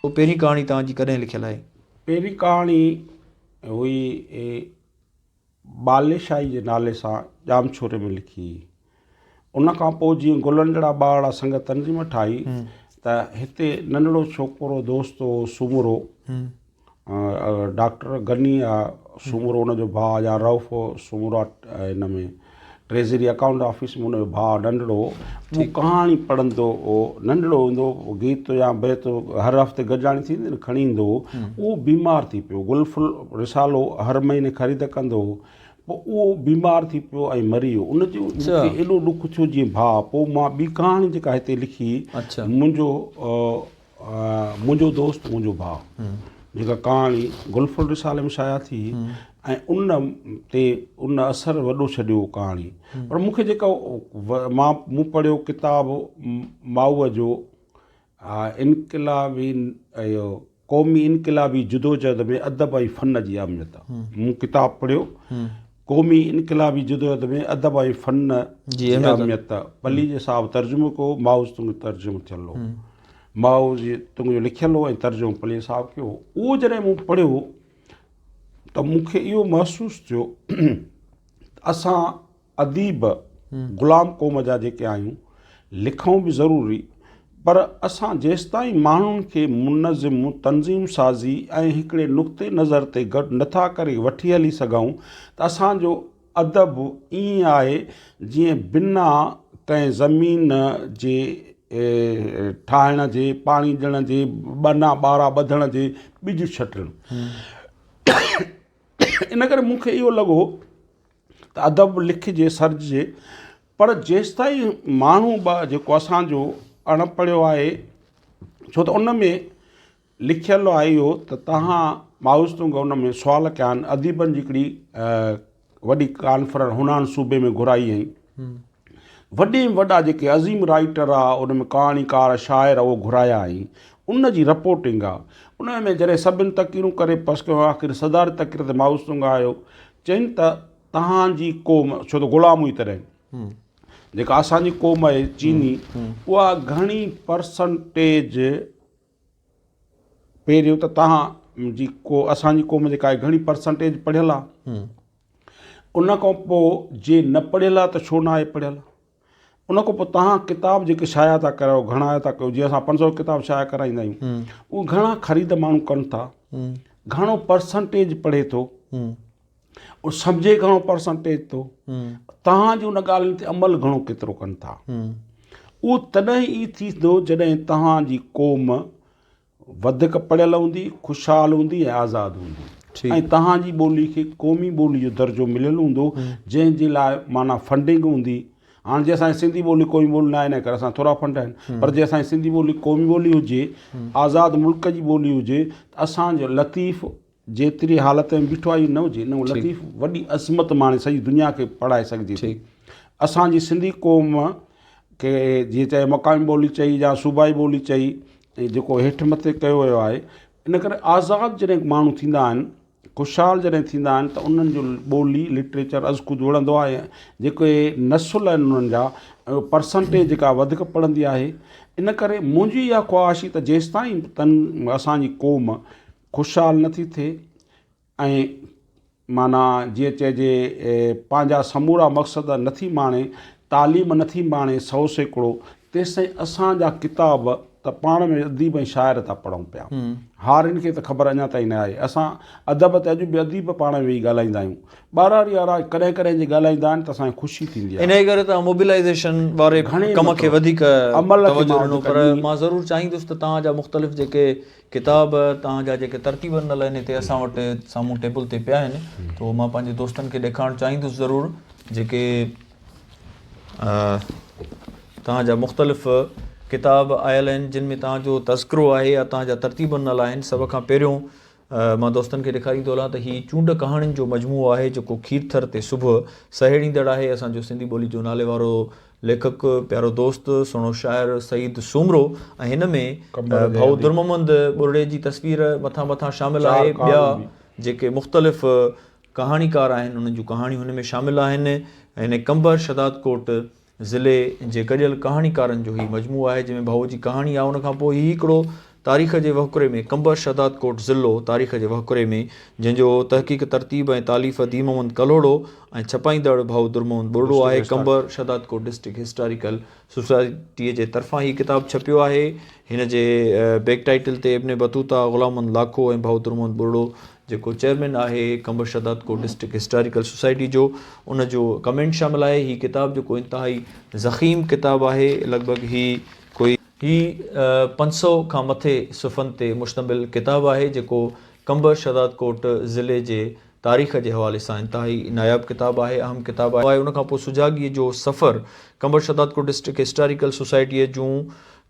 पोइ पहिरीं कहाणी तव्हांजी कॾहिं लिखियलु आहे? पहिरीं कहाणी हुई बालेशाही जे नाले सां जामछोरे में लिखी। उन खां पोइ जीअं गुलनि जहिड़ा ॿार संग तंज़ीम ठाही त हिते नंढड़ो छोकिरो दोस्त हो सूमरो, डॉक्टर गनी आहे सूमरो हुनजो भाउ, या रऊफ़ सूमरो हिन में ट्रेज़री अकाउंट ऑफिस में हुनजो भाउ नंढड़ो, उहो कहाणी पढ़ंदो हो, नंढड़ो हूंदो गीत या बैत हर हफ़्ते गॾिजाणी थींदी न खणी ईंदो, उहो बीमार थी पियो। गुलफुल रिसालो हर महीने ख़रीद कंदो, पोइ उहो बीमार थी पियो ऐं मरी वियो। उनजो मूंखे एॾो ॾुख थियो जीअं भाउ। पोइ मां ॿी कहाणी जेका हिते लिखी, मुंहिंजो दोस्त मुंहिंजो भाउ, जेका कहाणी गुलफुल रिसाले में शाया थी, ऐं उन असरु वॾो छॾियो कहाणी। पर मूंखे जेका मूं पढ़ियो किताबु माऊअ जो इनक़िलाबी इहो क़ौमी इनक़िलाबी जुदोजहद में अदब ऐं फ़न जी अहमियत, मूं किताबु पढ़ियो क़ौमी इनक़िलाबी जुदोजहद में अदब ऐं फ़न जी अहमियत। पली जे साहब तर्जुमो को माउज़ तुंग तर्जुमो थियल हो, माउज़ तुंग जो लिखियलु हो ऐं तर्जुमो पली साहब कयो। उहो जॾहिं मूं पढ़ियो त मूंखे इहो महसूसु थियो असां अदीब ग़ुलाम क़ौम जा जेके आहियूं, लिखूं बि ज़रूरी, पर असां जेसिताईं माण्हुनि खे मुनज़िम तंज़ीम साज़ी ऐं हिकिड़े नुक़्ते नज़र ते गॾु नथा करे वठी हली सघूं त असांजो अदब ईअं आहे जीअं बिना कंहिं ज़मीन जे ठाहिण जे, पाणी ॾियण जे, बना ॿारहं ॿधण जे, ॿिज छटणु। इन करे मूंखे इहो लॻो त अदब लिखिजे सर्जिजे, पर जेसिताईं माण्हू जेको असांजो अणपढ़ियो आहे, छो त उन में लिखियलु आहे इहो त तव्हां माउज़ तुंग उन में सुवाल कया आहिनि, अदीबनि जी हिकिड़ी वॾी कॉन्फ्रेंस हुनान सूबे में घुराई हुई। वॾे में वॾा जेके अज़ीम राइटर आहे, उन में कहाणीकार शाइर उहो घुराया हुई, उन जी रिपोर्टिंग आहे। उन में जॾहिं सभिनि तकीरूं करे पस कयो, आख़िर सदार तकीर ते माउज़ तुंग आयो, चयनि त तव्हांजी क़ौम, छो त ग़ुलाम हुई तॾहिं, जेका असांजी क़ौम आहे चीनी, उहा घणी परसेंटेज, पहिरियों त तव्हांजी असांजी क़ौम जेका आहे घणी परसेंटेज पढ़ियल आहे, उन खां पोइ जे न पढ़ियल आहे त छो न आहे पढ़ियल, उन खां पोइ तव्हां किताब जेके शाया था कयो, घणा था कयो, जीअं असां 500 किताब शाया कराईंदा आहियूं, उहे घणा ख़रीद माण्हू कनि था, घणो परसेंटेज पढ़े थो, और सम्झे घणो परसेंटेज थो, तव्हांजी उन ॻाल्हियुनि ते अमल घणो केतिरो कनि था। उहो तॾहिं ई थींदो जॾहिं तव्हांजी क़ौम वधीक पढ़ियल हूंदी, ख़ुशहाल हूंदी ऐं आज़ादु हूंदी, ऐं तव्हांजी ॿोली खे क़ौमी ॿोली जो दर्जो मिलियलु हूंदो, जंहिंजे लाइ माना फंडिंग हूंदी। हाणे जे असांजी सिंधी ॿोली क़ौमी ॿोली न आहे, इन करे असां थोरा फंड आहिनि, पर जे असांजी सिंधी ॿोली क़ौमी ॿोली हुजे, आज़ादु मुल्क जी ॿोली हुजे, त असांजो लतीफ़ जेतिरी हालत में बीठो आहे न हुजे, न लतीफ़ वॾी अज़मत माणे सॼी दुनिया खे पढ़ाए सघिजे थी। असांजी सिंधी क़ौम खे जीअं चाहे मक़ामी ॿोली चई या सूबाई ॿोली चई, ऐं जेको हेठि मथे कयो वियो आहे, इन करे आज़ादु जॾहिं माण्हू थींदा आहिनि, ख़ुशहाल जॾहिं थींदा आहिनि, त उन्हनि जो ॿोली लिटरेचर अज़ ख़ुदि वणंदो आहे। जेके नसुल आहिनि उन्हनि जा परसेंटेज जेका वधीक पढ़ंदी आहे। इन करे मुंहिंजी इहा ख़्वाहिश त जेसिताईं असांजी क़ौम ख़ुशहाल नथी थिए ऐं माना जीअं चइजे पंहिंजा समूरा मक़सद नथी माणे, तालीम नथी माणे 100 सैकड़ो, तेसिताईं असांजा किताब त पाण में अदीब ऐं शाइर था पढ़ूं पिया। हारियुनि खे त ख़बर अञा ताईं न आहे। असां अदब ते अॼु बि अदीब पाण में वेही ॻाल्हाईंदा आहियूं, ॿारहं यारहं कॾहिं कॾहिं जे ॻाल्हाईंदा आहिनि त असांखे ख़ुशी थींदी आहे। इन करे तव्हां मोबिलाइज़ेशन वारे कम खे वधीक तवजो ॾिनो। पर मां ज़रूरु चाहींदुसि त तव्हांजा मुख़्तलिफ़ जेके किताब, तव्हांजा जेके तरतीबंदल आहिनि हिते असां वटि साम्हूं टेबल ते पिया आहिनि, त मां पंहिंजे दोस्तनि खे ॾेखारणु चाहींदुसि ज़रूरु, जेके तव्हांजा मुख़्तलिफ़ किताब आयल आहिनि, जिन में तव्हांजो तज़किरो आहे या तव्हांजा तरतीबंदल आहिनि। सभ खां पहिरियों मां दोस्तनि खे ॾेखारींदो हलां त हीअ चूंड कहाणियुनि जो मजमूओ आहे, जेको खीरथर ते सुबुह सहेड़ींदड़ आहे। असांजो सिंधी ॿोली जो नाले वारो लेखक, प्यारो दोस्त, सुहिणो शाइर सईद सूमरो, ऐं हिन में भाऊ दुर्ममंद बुर्ड़े जी तस्वीर मथां मथां शामिलु आहे। ॿिया जेके मुख़्तलिफ़ कहाणीकार आहिनि, उन्हनि जूं कहाणियूं हिन में शामिलु आहिनि। हिन कंबर शदादकोट ज़िले जे गॾियल कहाणीकारनि जो ही मजमूओ आहे, जंहिंमें भाऊ जी कहाणी आहे। उनखां पोइ ही हिकिड़ो तारीख़ जे वहुकरे में कंबर शहदाद कोट ज़िलो तारीख़ जे वहुकरे में जंहिंजो तहक़ीक़ तरतीब ऐं तालीफ़ दी मोहम्मद कलोड़ो ऐं छपाईंदड़ भाऊ दुरमोहन बुरड़ो आहे। कंबर शहदाद कोट डिस्ट्रिक्ट हिस्टोरिकल सोसाइटीअ जे तरफ़ां हीउ किताबु छपियो आहे। हिन जे बैक टाइटल ते इब्न बतूता, ग़ुलाम लाखो ऐं भाऊ दुरमोहन बुरड़ो जेको चेयरमैन आहे कंबर शहदाद कोट डिस्ट्रिक्ट हिस्टोरिकल सोसाइटी जो, उन जो कमेंट शामिल आहे। हीउ किताबु जेको इंतिहाई ज़ख़ीम किताबु आहे, लॻभॻि ही 500 खां मथे सुफ़नि ते मुश्तमिल किताबु आहे जेको कंबर शहदाद कोट ज़िले जे तारीख़ जे हवाले सां इंतिहाई नायाबु किताबु आहे, अहम किताबु आहे। उनखां पोइ सुजाॻीअ जो सफ़र कंबर शहदाद कोट डिस्ट्रिक्ट हिस्टोरिकल सोसाइटीअ जूं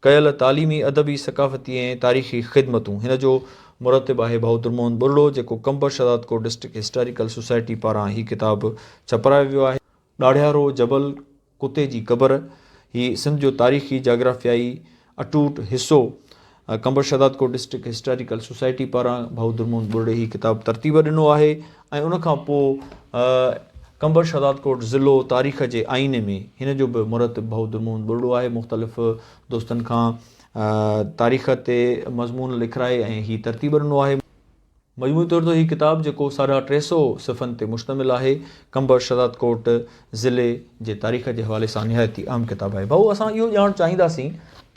कयल तालीमी, अदबी, सक़ाफ़ती ऐं तारीख़ी ख़िदमतूं, हिन जो मुरतिब आहे भाऊ दुरमोहन बुरड़ो जेको कंबर शहदाद कोट डिस्ट्रिक्ट हिस्टोरिकल सोसाइटी पारां हीउ किताबु छपारायो वियो आहे। ॾाढियारो जबल कुते जी क़बर, हीउ सिंध जो तारीख़ी जाग्राफियाई अटूट हिसो कंबर शहदाद कोट डिस्ट्रिक्ट हिस्टोरिकल सोसाइटी पारां भाऊ दुरमोहन बुरड़े हीउ किताबु तरतीब ॾिनो आहे। ऐं उनखां पोइ कंबर शहदाद कोट ज़िलो तारीख़ जे आईने में हिन जो बि मुरतिब भाऊ दुरमोहन बुरड़ो आहे। मुख़्तलिफ़ दोस्तनि खां तारीख़ ते मज़मून लिखाए ऐं हीउ तरतीब ॾिनो आहे। मजमूई तौर ते हीउ किताबु जेको 350 सिफ़नि ते मुश्तमिल आहे, कंबर शहदाद कोट ज़िले जे तारीख़ जे हवाले सां निहायती अहम किताबु आहे। भाऊ असां इहो ॼाणणु चाहींदासीं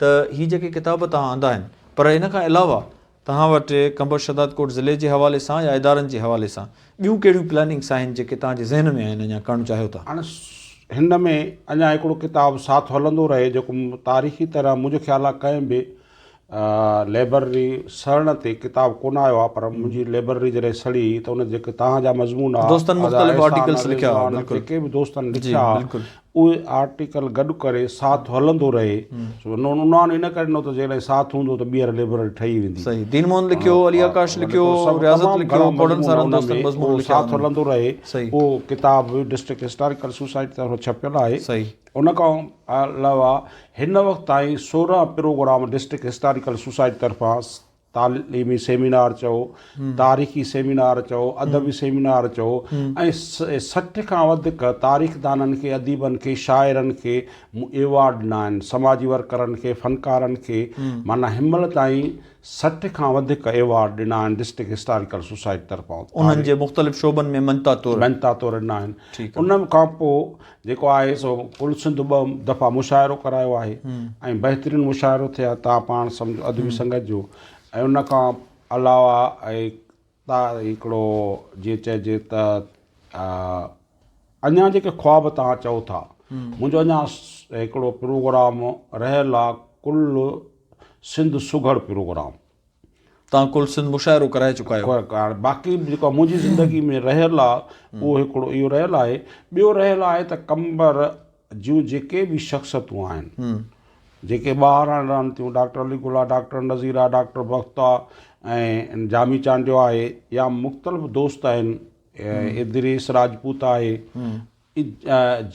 त हीअ जेके किताब तव्हां आंदा आहिनि, पर इन खां अलावा तव्हां वटि कंबर शहदाद कोट ज़िले जे हवाले सां या इदारनि जे हवाले सां ॿियूं कहिड़ियूं प्लानिंग्स आहिनि जेके तव्हांजे ज़हन में आहिनि अञा करणु चाहियो था? हाणे हिन में अञा हिकिड़ो किताबु साथ हलंदो रहे जेको तारीख़ी तरह मुंहिंजो ख़्यालु आहे कंहिं बि लाइब्रेरी सड़न ते किताबु कोन आयो आहे, पर मुंहिंजी लाइब्रेरी जॾहिं सड़ी त उन जेके तव्हांजा मज़मून आहे, दोस्तनि मुख़्तलिफ़ आर्टिकल्स लिखिया, जेके बि दोस्तनि लिखिया उहे आर्टिकल गॾु करे साथ हलंदो रहे। उन्हनि इन करे न त जॾहिं साथ हूंदो त ॿीहर लाइब्रेरी ठही वेंदी। सही, दीन मोहन लिखियो, अली आकाश लिखियो, रियाज़त लिखियो, खोड़नि सारनि दोस्तनि मज़मून लिखिया, साथ हलंदो रहे। उहो किताबु डिस्ट्रिक्ट हिस्टोरिकल सोसाइटी तरफ़ां छपियल आहे। सही, उन खां अलावा हिन वक़्तु ताईं 16 प्रोग्राम डिस्ट्रिक्ट हिस्टोरिकल सोसाइटी तरफ़ां तालीमी सेमिनार चओ, तारीख़ी सेमिनार चओ, अदबी सेमिनार चओ, ऐं 60 खां वधीक तारीख़दाननि खे, अदीबनि खे, शाइरनि खे एवार्ड ॾिना आहिनि, समाजी वर्करनि खे, फ़नकारनि खे, माना हिनमहिल ताईं 60 खां वधीक एवार्ड ॾिना आहिनि डिस्ट्रिक्ट हिस्टोरिकल सोसाइटी तरफ़ां। उन्हनि जे मुख़्तलिफ़ शोबनि में मनता तौर ॾिना आहिनि। उन खां पोइ जेको आहे सो कुल सिंध 2 दफ़ा मुशाइरो करायो आहे ऐं बहितरीनु मुशाइरो थिया, तव्हां पाण सम्झो अदबी संगत जो। ऐं उन खां अलावा हिकिड़ो जीअं चइजे त अञा जेके ख़्वाब तव्हां चओ था, मुंहिंजो अञा हिकिड़ो प्रोग्राम रहियल आहे, कुल सिंध सुघड़ प्रोग्राम। तव्हां कुल सिंध मुशाइरो कराए चुका आहियो। बाक़ी जेको मुंहिंजी ज़िंदगी में रहियल आहे उहो हिकिड़ो इहो रहियल आहे। ॿियो रहियल आहे त कंबर जूं जेके बि शख़्सियतूं आहिनि, जेके ॿाहिरां रहनि थियूं, डॉक्टर अली गुला, डॉक्टर नज़ीरा, डॉक्टर बख्ता ऐं जामी चांडियो आहे, या मुख़्तलिफ़ दोस्त आहिनि, इदरीस राजपूत आहे,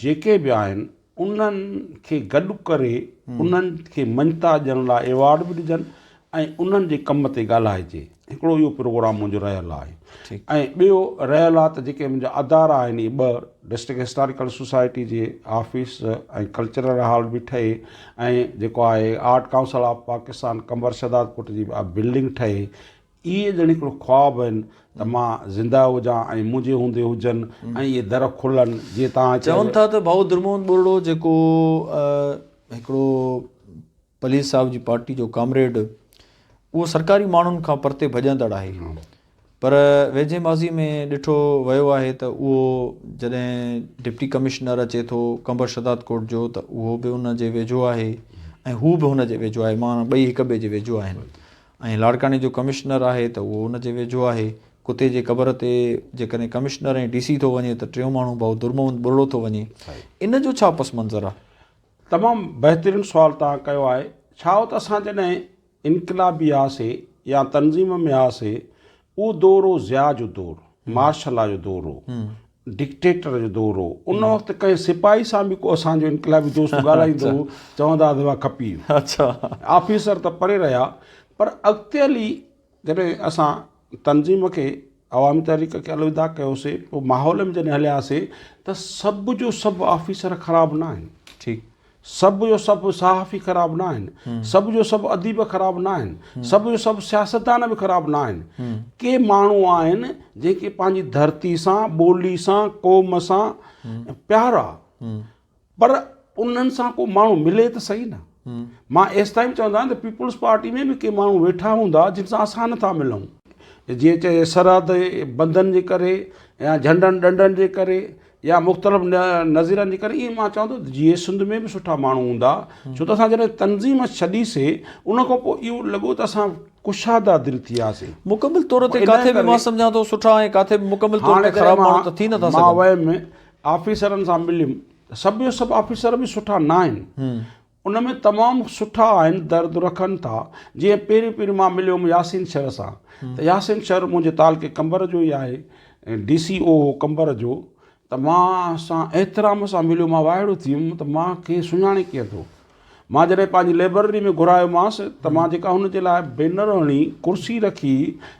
जेके बि आहिनि उन्हनि खे गॾु करे उन्हनि खे मञता ॾियण लाइ एवार्ड बि ॾिजनि ऐं उन्हनि जे कम ते ॻाल्हाइजे। हिकिड़ो इहो प्रोग्राम मुंहिंजो रहियल आहे। ऐं ॿियो रहियल आहे त जेके मुंहिंजा अदारा आहिनि, 2 डिस्ट्रिक्ट हिस्टोरिकल सोसाइटी जे ऑफिस ऐं कल्चरल हॉल बि ठहे, ऐं जेको आहे आर्ट काउंसिल ऑफ पाकिस्तान कंबर शहदाद कोट जी बिल्डिंग ठहे। इहे ॼण हिकिड़ो ख़्वाब आहिनि त मां ज़िंदा हुजां ऐं मुंहिंजे हूंदे हुजनि ऐं इहे दर खुलनि। जीअं तव्हां चवनि था त भाऊ दुरमोहन बुरड़ो जेको हिकिड़ो पलीस साहिब जी पार्टी जो कामरेड, उहो सरकारी माण्हुनि खां परते भॼंदड़ आहे, पर वेझे माज़ी में ॾिठो वियो आहे त उहो जॾहिं डिप्टी कमिश्नर अचे थो कंबर शहदाद कोट जो त उहो बि उन जे वेझो आहे ऐं हू बि हुन जे वेझो आहे, माना ॿई हिक ॿिए जे वेझो आहिनि। ऐं लाड़काने जो कमिश्नर आहे त उहो उन जे वेझो आहे। कुते जे क़बर ते जेकॾहिं कमिश्नर ऐं DC थो वञे त 3 माण्हू भाऊ दुरमोहन बुरड़ो थो वञे। इन जो छा पस मंज़र आहे? तमामु बहितरीनु सुवालु तव्हां कयो आहे। छा त असां जॾहिं इनक़िलाबी हुआसीं या तनज़ीम में हुआसीं, उहो दौर हो ज़िया जो दौर, मार्शल जो दौर हो, डिक्टेटर जो दौर हो। उन वक़्तु कंहिं सिपाही सां बि को असांजो इनक़िलाबी दोस्त ॻाल्हाईंदो हो, चवंदा हुआ खपी। अच्छा, ऑफिसर त परे रहिया, पर अॻिते हली जॾहिं असां तनज़ीम खे, अवामी तहरीक खे अलविदा कयोसीं, पोइ माहौल में जॾहिं हलियासीं त सभु जो सभु ऑफिसर ख़राबु न आहिनि। ठीकु, सब जो सब सहाफ़ी ख़राब ना आहिनि, सब जो सब अदीब ख़राब ना आहिनि, सब जो सब सियासतदान भी ख़राब ना आहिनि। के माण्हू आहिनि जेके पंहिंजी धरती सां, ॿोली सां, क़ौम सां प्यार आहे, पर उन्हनि सां को माण्हू मिले त सही न। मां एसि ताईं चवंदो आहियां त पीपुल्स पार्टी में बि के माण्हू वेठा हूंदा जिन सां असां नथा मिलूं, जीअं चए सरहद बंधन जे करे या झंडनि ॾंडनि जे करे या मुख़्तलिफ़ नज़ीरनि जे करे, ईअं मां चवां थो जीअं सिंध में बि सुठा माण्हू हूंदा। छो त असां जॾहिं तनज़ीम छॾीसीं उन खां पोइ इहो लॻो त असां कुशादा दिलि थी वियासीं। मुकमिल तौर ते काथे बि मां सम्झां थो सुठा ऐं काथे बि मुकमिल तौर ते ख़राब माण्हू त थी नथा मां सघनि। वयमि ऑफिसरनि सां मिलियुमि, सब जो सभु ऑफिसर बि सुठा न आहिनि, उन में तमामु सुठा आहिनि, दर्द रखनि था। जीअं पहिरीं मां मिलियुमि यासीन शर सां, त यासीन शर मुंहिंजे तालके कंबर जो ई आहे, DCO हो कंबर जो। त मां सां एतिराम सां मिलियो, मां वाइड़ो थी वियुमि त मां खे सुञाणे कीअं थो। मां जॾहिं पंहिंजी लाइब्रेरी में घुरायोमांसि त मां जेका हुन जे लाइ बैनर हणी कुर्सी रखी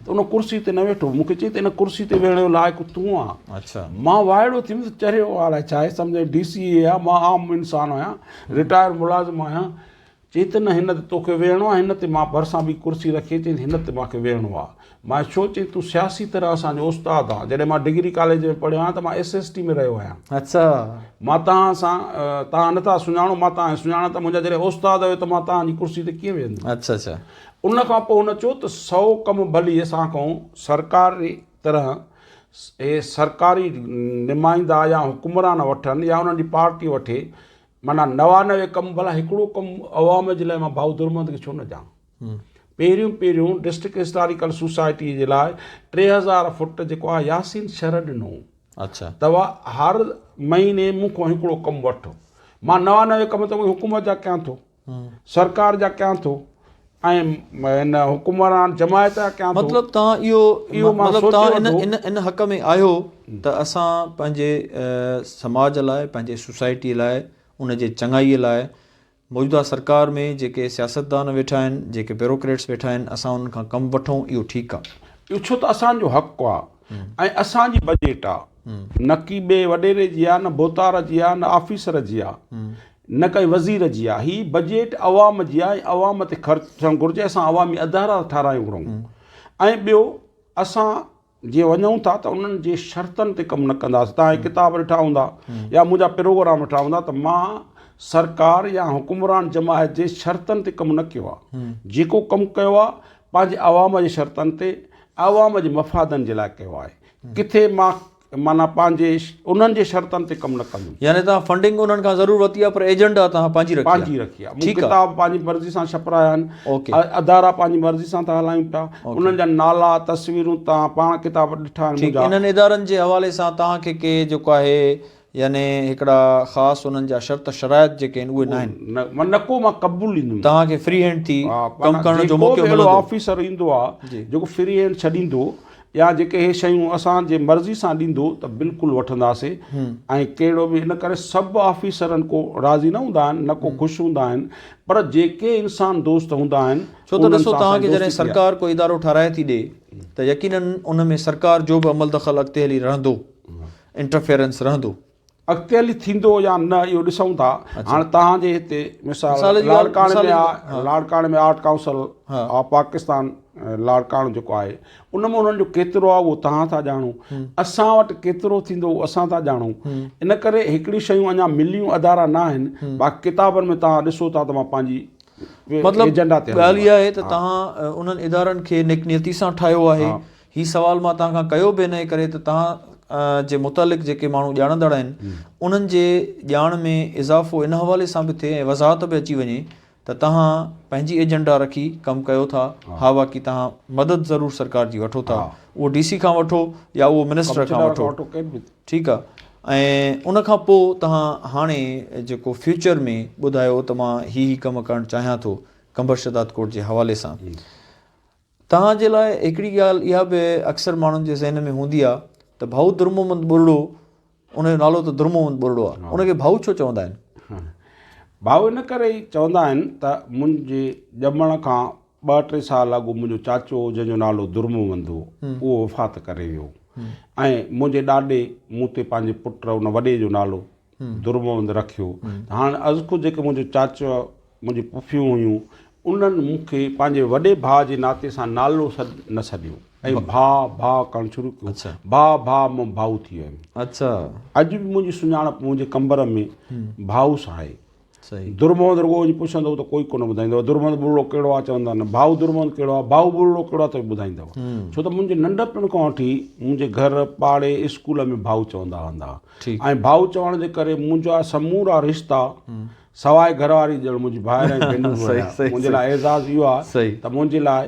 त उन कुर्सी ते न वेठो, मूंखे चई त इन कुर्सी ते वेहण जो लाइक़ु तूं आहे। अच्छा, मां वाइड़ो थी वियुमि त चरियो अलाए छा आहे, सम्झ DCA आहे, मां आम इंसानु आहियां, रिटायर मुलाज़िम आहियां। चई त न हिन ते तोखे वेहणो आहे, हिन ते मां भरिसां बि कुर्सी रखी, चई हिन ते मूंखे वेहणो आहे। मां छो, चई तूं सियासी तरह असांजो उस्ताद आहे। जॾहिं मां डिग्री कॉलेज में पढ़ियो आहियां त मां SST में रहियो आहियां। अच्छा, मां तव्हां सां तव्हां नथा सुञाणो, मां तव्हां सुञाणा, त मुंहिंजा जॾहिं उस्ताद हुयो त मां तव्हांजी कुर्सी ते कीअं वेहंदुमि। अच्छा अच्छा, उन खां पोइ हुन चयो त 100 कम भली असां कयूं सरकारी तरह, सरकारी नुमाइंदा या हुकुमरान वठनि या उन्हनि जी पार्टी वठे, माना 99 कम भला हिकिड़ो कमु अवाम जे लाइ मां भाऊ दुर्मंत खे छो न ॾियां। पहिरियों डिस्ट्रिक्ट हिस्टोरिकल सोसाइटी जे लाइ 3000 फुट जेको आहे यासीन शर ॾिनो। अच्छा, तव्हां हर महीने मूंखां हिकिड़ो कमु वठो। मां 99 कम त हुकूमत जा कयां थो, सरकार जा कयां थो, ऐं हिन हुकुमरान जमायत जा कयां थो। मतिलबु तव्हां इहो मां मतिलबु तव्हां सोचे इन हक़ में आहियो त असां पंहिंजे समाज लाइ, पंहिंजे सोसाइटीअ लाइ, उन जे चङाईअ लाइ मौजूदा सरकार में जेके सियासतदान वेठा आहिनि, जेके ब्यूरोक्रेट्स वेठा आहिनि, असां उन्हनि खां कमु वठूं, इहो ठीकु आहे। इहो छो त असांजो हक़ु आहे ऐं असांजी बजेट आहे, न की ॿिए वॾेरे जी आहे, न बोतार जी आहे, न ऑफिसर जी आहे, न काई वज़ीर जी आहे। हीअ बजेट अवाम जी आहे, अवाम ते ख़र्च थियणु घुरिजे। असां अवामी अदारा ठारायूं घुरूं। ऐं ॿियो, असां जीअं वञूं था त उन्हनि जे शर्तनि ते कमु न कंदासीं। तव्हां किताब ॾिठा हूंदा या मुंहिंजा प्रोग्राम ॾिठा हूंदा त मां सरकार या हुकुमरान जमायत जे शर्तनि ते कमु न कयो आहे। जेको कमु कयो आहे पंहिंजे अवाम जे शर्तनि ते, अवाम जे मफ़ादनि जे लाइ कयो आहे। किथे मां माना पंहिंजे उन्हनि जे शर्तनि ते कमु न कंदुमि। यानी तव्हां फंडिंग उन्हनि खां ज़रूर वरिती आहे, पर एजेंडा तव्हां पंहिंजी रखी आहे। मूं किताब पंहिंजी मर्ज़ी सां छपाया आहिनि, अदारा पंहिंजी मर्ज़ी सां था हलायूं पिया। उन्हनि जा नाला, तस्वीरूं तव्हां पाण किताब ॾिठा आहिनि। इन्हनि इदारनि जे हवाले सां तव्हांखे के जेको आहे यानी हिकिड़ा ख़ासि उन्हनि जा शर्त शराइत जेके आहिनि उहे न आहिनि, न को मां क़बूल ॾींदुमि। तव्हांखे फ्री हैंड थी कमु करण जो मौक़ो मिलंदो। ऑफिसर ईंदो आहे जेको फ्री हैंड छॾींदो या जेके हे शयूं असांजे मर्ज़ी सां ॾींदो त बिल्कुलु वठंदासीं। ऐं कहिड़ो बि इन करे सभु ऑफिसरनि को राज़ी न हूंदा आहिनि, न को ख़ुशि हूंदा आहिनि, पर जेके इंसान दोस्त हूंदा आहिनि। छो त ॾिसो, तव्हांखे जॾहिं सरकार को इदारो ठाराए थी ॾे त यकीनन उन में सरकार जो बि अमल दख़ल अॻिते हली रहंदो, इंटरफेरेंस रहंदो, अॻिते हली थींदो या न, इहो ॾिसूं था। हाणे तव्हांजे हिते मिसाल लाड़काणे में art council of Pakistan, Larkana जेको आहे, उन में उन्हनि जो केतिरो आहे उहो तव्हां था ॼाणो। असां वटि केतिरो थींदो उहो असां था ॼाणूं। इन करे हिकिड़ी शयूं अञा मिलियूं अदारा न आहिनि। बाक़ी किताबनि में तव्हां ॾिसो था त मां पंहिंजी एजेंडा ते ॻाल्हि इहा आहे त तव्हां उन्हनि इदारनि खे नेकनियती सां ठाहियो आहे। हीउ सुवाल मां तव्हां खां कयो बि इन करे त तव्हां जे मुतालिक़ जेके माण्हू ॼाणंदड़ आहिनि उन्हनि जे ॼाण में इज़ाफ़ो इन हवाले सां बि थिए ऐं वज़ाहत बि अची वञे त तव्हां पंहिंजी एजेंडा रखी कमु कयो था। हा, बाक़ी तव्हां मदद ज़रूरु सरकार जी वठो था, उहो DC खां वठो या उहो मिनिस्टर खां वठो, ठीकु आहे। ऐं उन खां पोइ तव्हां हाणे जेको फ्यूचर में ॿुधायो त मां ही कमु करणु चाहियां थो कंबर शदात कोट जे हवाले सां, तव्हांजे लाइ हिकिड़ी ॻाल्हि इहा बि अक्सर माण्हुनि जे ज़हन में हूंदी आहे त भाऊ दुर्मोहम्मद बुरड़ो, उनजो नालो त दुर्मोहम्मद बुरड़ो आहे, उनखे भाऊ छो चवंदा आहिनि? भाऊ इन करे ई चवंदा आहिनि त मुंहिंजे ॼमण खां 2-3 साल अॻु मुंहिंजो चाचो जंहिंजो नालो दुर्मोहम्मद हो, उहो वफ़ात करे वियो। ऐं मुंहिंजे ॾाॾे मूं ते पंहिंजे पुट उन वॾे जो नालो दुर्मोहन रखियो। हाणे अॼु जेके मुंहिंजो चाचो मुंहिंजी पुफियूं हुयूं उन्हनि मूंखे पंहिंजे वॾे भाउ जे नाते सां नालो न छॾियो ऐं भाउ करणु शुरू कयो। अच्छा। भाउ मां भाऊ थी वियुमि। अच्छा। अॼु बि मुंहिंजी सुञाणप मुंहिंजे कमर में भाऊ सां आहे। सही। दुर्मोहन रुॻो वञी पुछंदव त कोई कोन ॿुधाईंदव दुर्मोहन बुढ़ो कहिड़ो आहे, चवंदा न भाऊ दुर्मोहन कहिड़ो आहे, भाऊ बुढ़ो कहिड़ो आहे त ॿुधाईंदव। छो त मुंहिंजे नंढपण खां वठी मुंहिंजे घर पाड़े स्कूल में भाऊ चवंदा हूंदा हुआ ऐं भाऊ चवण जे करे मुंहिंजा समूरा रिश्ता सवाइ घरवारी ॼण मुंहिंजी भाउर ऐं भेनरूं हुया। मुंहिंजे लाइ एज़ाज़ इहो आहे त मुंहिंजे लाइ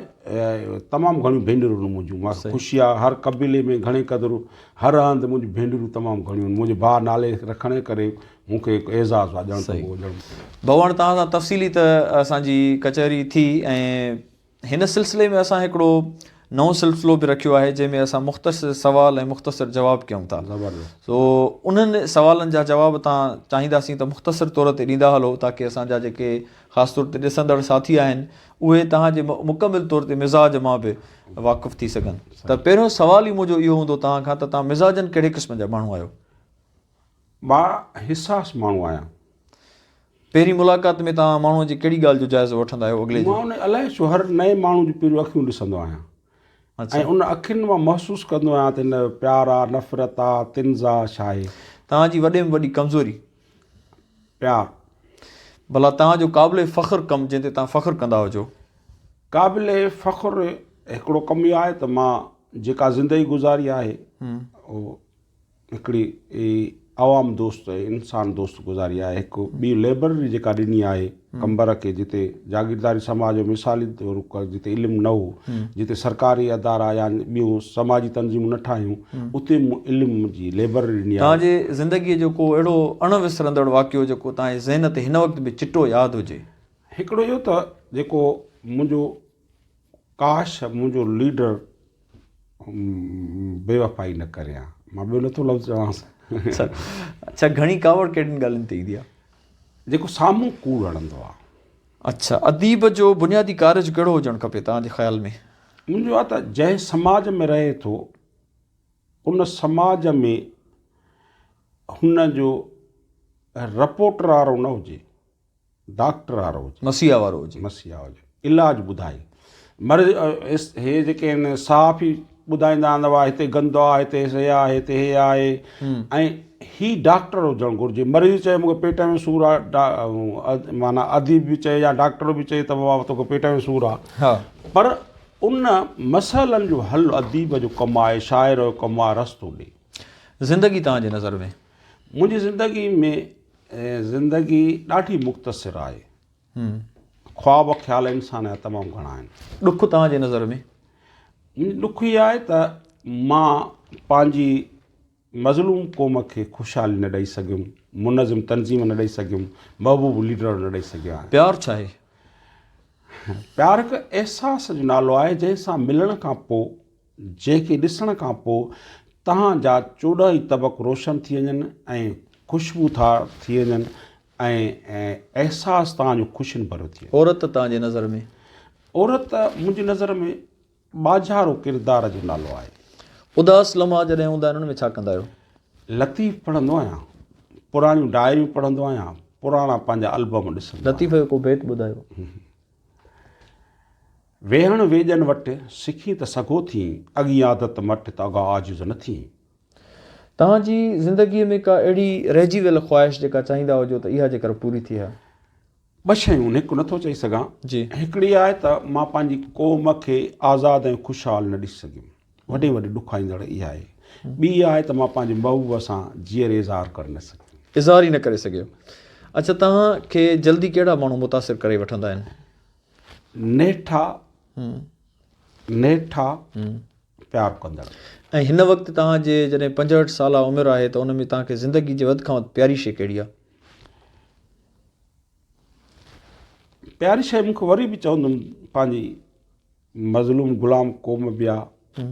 तमामु घणियूं भेनरूं मुंहिंजूं मां ख़ुशी आहे। हर कबीले में घणे क़दुरु हर हंधि मुंहिंजी भेनरूं तमामु घणियूं आहिनि। मुंहिंजे भाउ नाले रखण जे करे मूंखे हिकु एज़ाज़ आहे ॼण। भॻवान तव्हां सां तफ़सीली त असांजी कचहरी थी ऐं हिन सिलसिले में असां हिकिड़ो नओं सिलसिलो बि रखियो आहे जंहिंमें असां मुख़्तसिर सवाल ऐं मुख़्तसिर जवाब कयूं था। सो उन्हनि सवालनि जा जवाब तव्हां चाहींदासीं त मुख़्तसिर तौर ते ॾींदा हलो ताकी असांजा जेके ख़ासि तौर ते ॾिसंदड़ साथी आहिनि उहे तव्हांजे मुकमिल तौर ते मिज़ाज मां बि वाक़ुफ़ु थी सघनि। त पहिरियों सवाल ई मुंहिंजो इहो हूंदो तव्हां खां त तव्हां मिज़ाजनि कहिड़े क़िस्म जा माण्हू आहियो? मां हिसास माण्हू आहियां। पहिरीं मुलाक़ात में तव्हां माण्हूअ जी कहिड़ी ॻाल्हि जो जाइज़ो वठंदा आहियो अॻिले जो? मां उन अलाए छो हर नए माण्हू जी पहिरियों अखियूं ॾिसंदो आहियां ऐं उन अखियुनि मां महसूसु कंदो आहियां त हिन प्यार आहे, नफ़रत आहे, तिन्ज़ आहे, छा आहे। तव्हांजी वॾे में वॾी कमज़ोरी? प्यार। भला तव्हांजो क़ाबिले फ़ख़्रु कमु जंहिं ते तव्हां फ़ख़्रु कंदा हुजो? क़ाबिले फ़ख़्रु हिकिड़ो कमु इहो आहे त मां जेका ज़िंदगी गुज़ारी आहे उहो हिकिड़ी आवाम दोस्त इंसान दोस्त गुज़ारी आहे। हिकु ॿी लाइब्रेरी जेका ॾिनी आहे कंबर खे जिते जागीरदारी समाज जो मिसाली तौर जिते इल्मु न हो, जिते सरकारी अदारा या ॿियूं समाजी तंज़ीमूं न ठाहियूं उते इल्म जी लाइब्रेरी ॾिनी आहे। तव्हांजे ज़िंदगीअ जो को अहिड़ो अणविसरंदड़ वाक़ियो जेको तव्हांजे ज़हन ते हिन वक़्तु बि चिटो यादि हुजे? हिकिड़ो इहो त जेको मुंहिंजो काश मुंहिंजो लीडर बेवफ़ाई न करे हा। मां ॿियो नथो लफ़्ज़ चवांसि। अच्छा, घणी कावड़ कहिड़ियुनि ॻाल्हियुनि ते ईंदी आहे? जेको साम्हूं कूड़ हणंदो आहे। अच्छा, अदीब जो बुनियादी कार्य कहिड़ो हुजणु खपे तव्हांजे ख़्याल में? मुंहिंजो आहे त जंहिं समाज में रहे थो उन समाज में हुन जो रिपोर्टर वारो न हुजे, डॉक्टर वारो हुजे, मसीहा वारो हुजे, इलाजु ॿुधाए। हे जेके आहिनि साफ़ ई ॿुधाईंदा आहिनि दवा हिते गंदो आहे, हिते हे आहे, हिते हे आहे ऐं ही डॉक्टर हुजणु घुरिजे। मरीज़ चए मूंखे पेट में सूरु आहे, माना अदीब बि चए या डॉक्टर बि चए त बाबा तोखे पेट में सूरु आहे, पर उन मसइलनि जो हल अदीब जो कमु आहे, शाइर जो कमु आहे, रस्तो ॾे। ज़िंदगी तव्हांजे नज़र में? मुंहिंजी ज़िंदगी में ज़िंदगी ॾाढी मुख़्तसिर आहे। ख्वाब ख़्याल इंसान जा तमामु घणा आहिनि। ॾुख तव्हांजे नज़र में? ॾुख इहो आहे त मां पंहिंजी मज़लूम क़ौम खे ख़ुशहाली न ॾेई सघियुमि, मुनज़िम तंज़ीम न ॾेई सघियुमि, महबूब लीडर न ॾेई सघियो आहियां। प्यार छा आहे? प्यार हिकु अहसास जो नालो आहे जंहिंसां मिलण खां पोइ, जंहिंखे ॾिसण खां पोइ तव्हांजा 14 ई तबक़ रोशन थी वञनि ऐं ख़ुशबू थी वञनि ऐं अहसास तव्हांजो ख़ुशियुनि भरियो थी वञे। औरत तव्हांजे नज़र में? औरत मुंहिंजी नज़र में बाज़ारो किरदार जो नालो आहे। उदास लम्हा जॾहिं हूंदा आहिनि उन में छा कंदा आहियो? लतीफ़ पढ़ंदो आहियां, पुराणियूं डायरियूं पढ़ंदो आहियां, पुराणा पंहिंजा एल्बम ॾिसंदो। लतीफ़ जो को बैत ॿुधायो। वेहण वेजनि वटि सिखी त सघो थी, अॻी आदत मट त अॻा आजिज़ न थी। तव्हांजी ज़िंदगीअ में का अहिड़ी रहिजी वियल ख़्वाहिश जेका चाहींदा हुजो त इहा जेकर पूरी थी आहे? ॿ शयूं हिकु नथो चई सघां जी। हिकिड़ी आहे त मां पंहिंजी क़ौम खे आज़ादु ऐं ख़ुशहाल न ॾिसी सघियुमि, वॾे वॾे ॾुखाईंदड़ इहा आहे। ॿी आहे त मां पंहिंजे महबूब सां जीअर इज़हार करे न सघियुमि, इज़हार ई न करे सघियो। अच्छा, तव्हांखे जल्दी कहिड़ा माण्हू मुतासिर करे वठंदा आहिनि? नेठा प्यार कंदड़। ऐं हिन वक़्तु तव्हांजे जॾहिं 65 साल उमिरि आहे त उन में तव्हांखे ज़िंदगी जी वधि खां वधि प्यारी शइ कहिड़ी आहे? प्यारी शइ मूंखे वरी बि चवंदुमि पंहिंजी मज़लूम ग़ुलाम क़ौम बि आहे,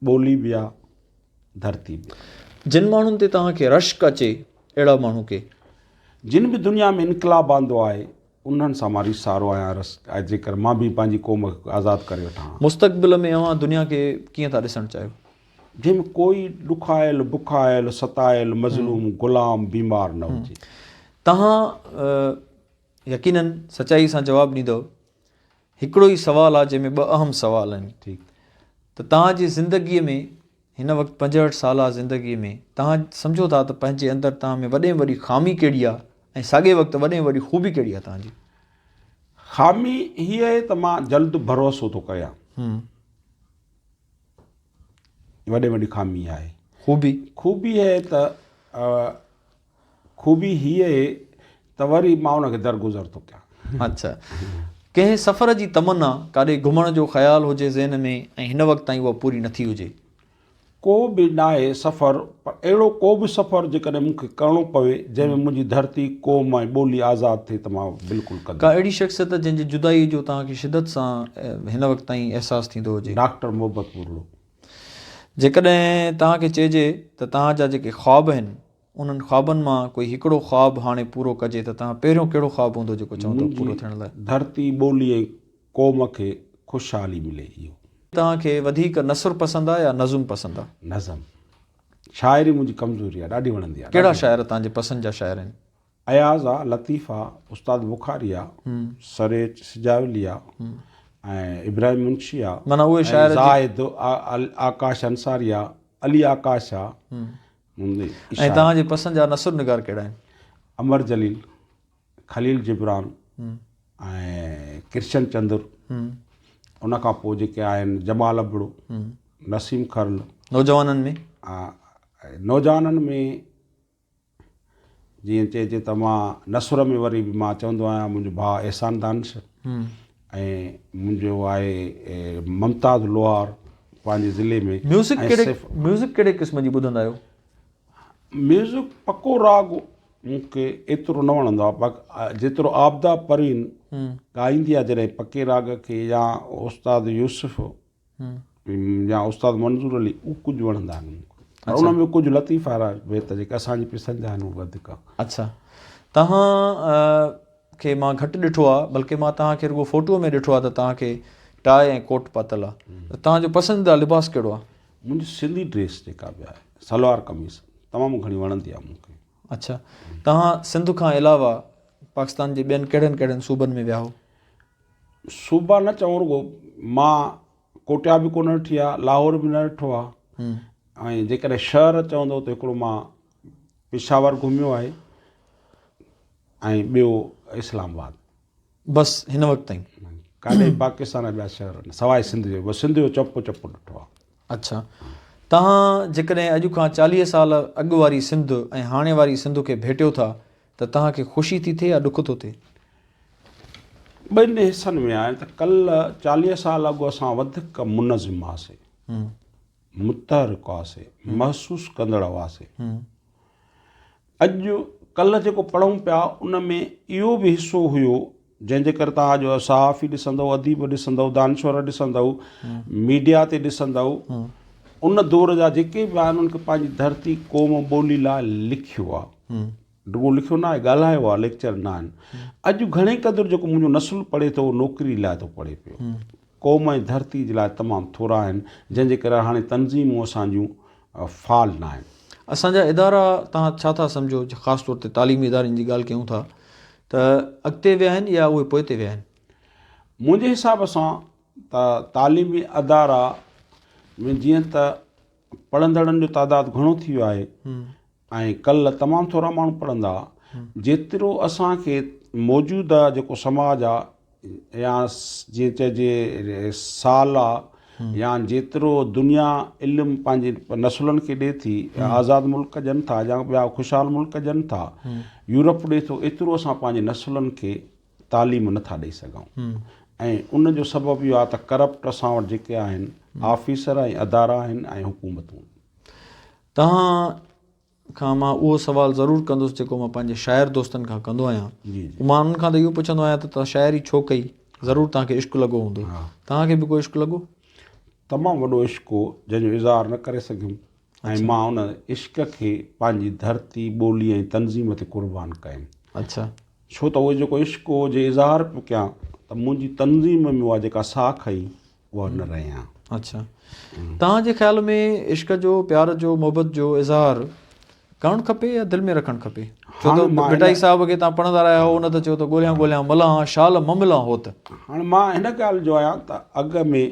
ॿोली बि आहे, धरती बि आहे। जिन माण्हुनि ते तव्हांखे रश्क अचे, अहिड़ा माण्हू के जिन बि दुनिया में इनकलाब आंदो आहे उन्हनि सां मां रीसारो आहियां, जेकर मां बि पंहिंजी क़ौम खे आज़ादु करे वठां। मुस्तक़बिल में अव्हां दुनिया खे कीअं था ॾिसणु चाहियो? जंहिंमें कोई ॾुखायल बुखायल सतायल मज़लूम ग़ुलाम बीमार न हुजे। तव्हां यकीनन सचाई सां जवाबु ॾींदव। हिकिड़ो ई सुवालु आहे जंहिंमें ॿ अहम सुवाल आहिनि। ठीकु। त तव्हांजी ज़िंदगीअ में हिन वक़्तु 65 साल ज़िंदगीअ में तव्हां सम्झो था त पंहिंजे अंदरि तव्हां में वॾे में वॾी ख़ामी कहिड़ी आहे ऐं साॻे वक़्तु वॾे में वॾी ख़ूबी कहिड़ी आहे तव्हांजी? ख़ामी हीअ आहे त मां जल्द भरोसो थो कयां। वॾे वॾी ख़ामी आहे। ख़ूबी आहे त ख़ूबी हीअ आहे त वरी मां उनखे दरगुज़र थो कयां। अच्छा, कंहिं सफ़र जी तमन्ना काॾे घुमण जो ख़्यालु हुजे ज़हन में ऐं हिन वक़्तु ताईं उहा पूरी नथी हुजे? को बि न आहे सफ़र, पर अहिड़ो को बि सफ़र जेकॾहिं मूंखे करिणो पवे जंहिंमें मुंहिंजी धरती क़ौम ऐं ॿोली आज़ादु थिए त मां बिल्कुलु कंदुमि। का अहिड़ी शख़्सियत जंहिंजी जुदाई जो तव्हांखे शिदत सां हिन वक़्तु ताईं अहसासु थींदो हुजे? डॉक्टर मोहब्बत मुरलो। जेकॾहिं तव्हांखे चइजे त तव्हांजा जेके ख़्वाब आहिनि उन्हनि ख़्वाबनि मां कोई हिकिड़ो ख़्वाबु हाणे पूरो कजे त तव्हां पहिरियों कहिड़ो ख़्वाबु हूंदो जेको चवंदो पूरो थियण लाइ? धरती ॿोली ऐं क़ौम खे ख़ुशहाली मिले। इहो तव्हांखे वधीक नसुर पसंदि आहे या नज़ुम पसंदि आहे? नज़म, शाइरी मुंहिंजी कमज़ोरी आहे, ॾाढी वणंदी आहे। कहिड़ा शाइर तव्हांजे पसंदि जा शाइर आहिनि? अयाज़ आहे, लतीफ़ आहे, उस्ताद बुखारी आहे, सरेज सिजावली आहे, ऐं इब्राहिम मुंशी आहे, माना उहे शाइर ज़ाहिद आकाश अंसारी आहे, अली आकाश आहे। ऐं तव्हांजे पसंदि जा नसुर निगार कहिड़ा आहिनि? अमर जलील, खलील जिब्रान ऐं कृष्ण चंद्र, उनखां पोइ जेके आहिनि जमाल अबड़ो, नसीम खरल। नौजवाननि में? नौजवाननि में जीअं चइजे त मां नसुर में वरी बि मां चवंदो आहियां मुंहिंजो भाउ एहसान दानिश ऐं मुंहिंजो आहे मुमताज़ लोहार पंहिंजे ज़िले में। म्यूज़िक कहिड़े क़िस्म जी ॿुधंदा आहियो? म्यूज़िक पको राग मूंखे एतिरो न वणंदो आहे, पर जेतिरो आबदा परवीन ॻाईंदी आहे जॾहिं पके राग खे, या उस्ताद यूसुफ या उस्ताद मंज़ूर अली, उहे कुझु वणंदा आहिनि मूंखे। उन में कुझु लतीफ़ वारा बेत जेके असांजी पसंदि जा आहिनि उहे वधीक। अच्छा, तव्हां खे मां घटि ॾिठो आहे, बल्कि मां तव्हांखे रुगो फ़ोटूअ में ॾिठो आहे त तव्हांखे टाई ऐं कोट पातल आहे। त तव्हांजो पसंदीदा लिबास कहिड़ो आहे? मुंहिंजी सिंधी ड्रेस जेका बि आहे, सलवार कमीज़ तमामु घणी वणंदी आहे मूंखे। अच्छा, तव्हां सिंध खां अलावा पाकिस्तान जे ॿियनि कहिड़नि कहिड़नि सूबनि में विया हो? सूबा न चऊं, रुगो मां कोटिया बि कोन ॾिठी आहे, लाहौर बि न ॾिठो आहे, ऐं जेकॾहिं शहर चवंदो त हिकिड़ो मां पेशावर घुमियो आहे ऐं ॿियो इस्लामाबाद। बसि हिन वक़्तु ताईं? काॾे पाकिस्तान ॿिया शहर न, सवाइ सिंध जो, बसि सिंध जो चपो चपो ॾिठो आहे। अच्छा, तव्हां जेकॾहिं अॼु खां 40 साल अॻु वारी सिंध ऐं हाणे वारी सिंध खे भेटियो था त तव्हांखे ख़ुशी थी थिए या ॾुख थो थिए? ॿिनि हिसनि में आहे त कल्ह 40 साल अॻु असां वधीक मुनज़िम हुआसीं, मुतहरिक हुआसीं, महसूसु कंदड़ हुआसीं। अॼु कल्ह जेको पढ़ूं पिया उन में इहो बि हिसो हुयो जंहिंजे करे तव्हां अॼु सहाफ़ी ॾिसंदव, अदीब ॾिसंदव, दानश्वर ॾिसंदव, मीडिया ते ॾिसंदव, उन दौर जा जेके बि आहिनि उनखे पंहिंजी धरती क़ौम ॿोली लाइ लिखियो आहे। रुगो लिखियो न आहे, ॻाल्हायो आहे, लेक्चर न आहिनि। अॼु घणे क़दुरु जेको मुंहिंजो नसुल पढ़े थो उहो नौकिरी लाइ थो पढ़े पियो, क़ौम ऐं धरती जे लाइ तमामु थोरा आहिनि, जंहिंजे करे हाणे तनज़ीमूं असांजूं फ़ाल न आहिनि। असांजा इदारा तव्हां छा था सम्झो, ख़ासि तौर ते तालीमी इदारनि जी ॻाल्हि कयूं था, त अॻिते विया आहिनि या उहे पोइ ते विया आहिनि? मुंहिंजे हिसाब सां त तालीमी अदारा में जीअं त पढ़ंदड़नि जो तइदादु घणो थी वियो आहे ऐं कल्ह तमामु थोरा माण्हू पढ़ंदा, जेतिरो असांखे मौजूदा जेको समाज आहे या जीअं चइजे साल आहे, या जेतिरो दुनिया इल्मु पंहिंजे नसुलनि खे ॾिए थी, आज़ादु मुल्क ॼनि था या ॿिया ख़ुशहाल मुल्क ॼनि था, यूरोप ॾिए थो, एतिरो असां पंहिंजे नसुलनि खे तालीम नथा ॾेई सघूं। ऐं उन जो सबबु इहो आहे त करप्ट असां वटि जेके आहिनि ऑफिसर ऐं अदारा आहिनि ऐं हुकूमतूं। तव्हां खां मां उहो सुवालु ज़रूरु कंदुसि जेको मां पंहिंजे शाइर दोस्तनि खां कंदो आहियां। मां उन्हनि खां त इहो पुछंदो आहियां त तव्हां शाइरी छो कई? ज़रूरु तव्हांखे इश्क़ु लॻो हूंदो, तव्हांखे बि को इश्क़ु लॻो? तमामु वॾो इश्क़ु हो जंहिंजो इज़हार न करे सघियुमि, ऐं मां उन इश्क़ खे पंहिंजी धरती ॿोली ऐं तनज़ीम ते क़ुर्बान कयुमि। अच्छा, छो त उहो जेको इश्क़ु हो जे इज़हार पियो कयां त मुंहिंजी तनज़ीम में उहा जेका साख आई उहा न रहियां। अच्छा, तव्हांजे ख़्याल में इश्क जो, प्यार जो, मोहबत जो इज़हार करणु खपे या दिलि में रखणु खपे? छो हाणे त मां मिठाई साहिब खे तव्हां पढ़ंदा रहिया हो, उन त चयो त ॻोल्हियां ॻोल्हियां मल्हां शाल ममला होत। हाणे मां हिन ॻाल्हि जो आहियां त अॻु में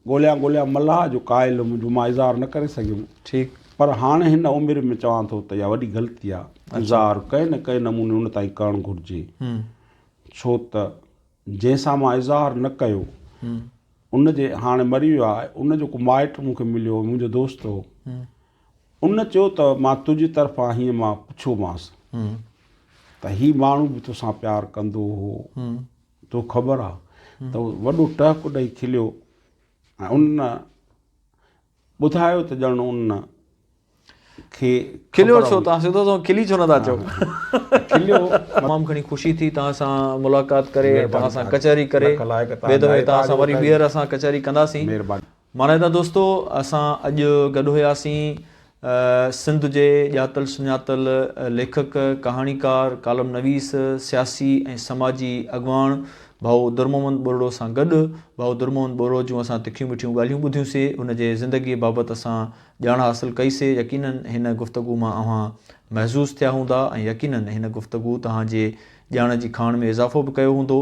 ॻोल्हियां ॻोल्हियां मल्हाह जो क़ाइल मुंहिंजो मां इज़हार न करे सघियुमि, ठीकु। पर हाणे हिन उमिरि में चवां थो त इहा वॾी ग़लती आहे। इज़हार कंहिं न कंहिं नमूने उन ताईं करणु घुरिजे, छो त जंहिंसां मां इज़हार न कयो उन जे हाणे मरी वियो आहे, उन जो को माइट मूंखे मिलियो, मुंहिंजो दोस्त हो, उन चयो त मां तुंहिंजी तरफ़ां हीअं मां पुछियोमांसि त हीउ माण्हू बि तोसां प्यारु कंदो हो, तो ख़बर आहे? त वॾो टहक ॾेई खिलियो ऐं उन ॿुधायो त ॼण उन खे खिलियो छो? तव्हां सिधो तो खिली छो नथा चओ? खिलियो। तमामु घणी ख़ुशी थी तव्हां सां मुलाक़ात करे, तव्हां सां कचहरी करे। लख लाइक़ ॿिए दफ़े तव्हां सां वरी ॿीहर असां कचहरी कंदासीं। महिरबानी। माना त दोस्तो, असां अॼु गॾु हुयासीं सिंध जे ॼातल सुञातल लेखक, कहाणीकार, कालम नवीस, सियासी ऐं समाजी अॻवान भाऊ दुर्मोहम्मद बोरड़ो सां गॾु। भाऊ दुर्मोहम्मद बोरड़ो जूं असां तिखियूं मिठियूं ॻाल्हियूं ॿुधियूंसीं, हुनजे ज़िंदगीअ बाबति असां ॼाण हासिलु कईसीं। यकीनन हिन गुफ़्तगू मां अव्हां महज़ूज़ थिया हूंदा ऐं यकीनन हिन गुफ़्तगू तव्हांजे ॼाण जी खाण में इज़ाफ़ो बि कयो हूंदो।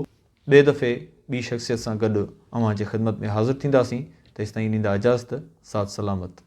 ॿिए दफ़े ॿी शख़्सियत सां गॾु अव्हांजे ख़िदमत में हाज़िर थींदासीं। तेसिताईं ॾींदा इजाज़त। साथ सलामत।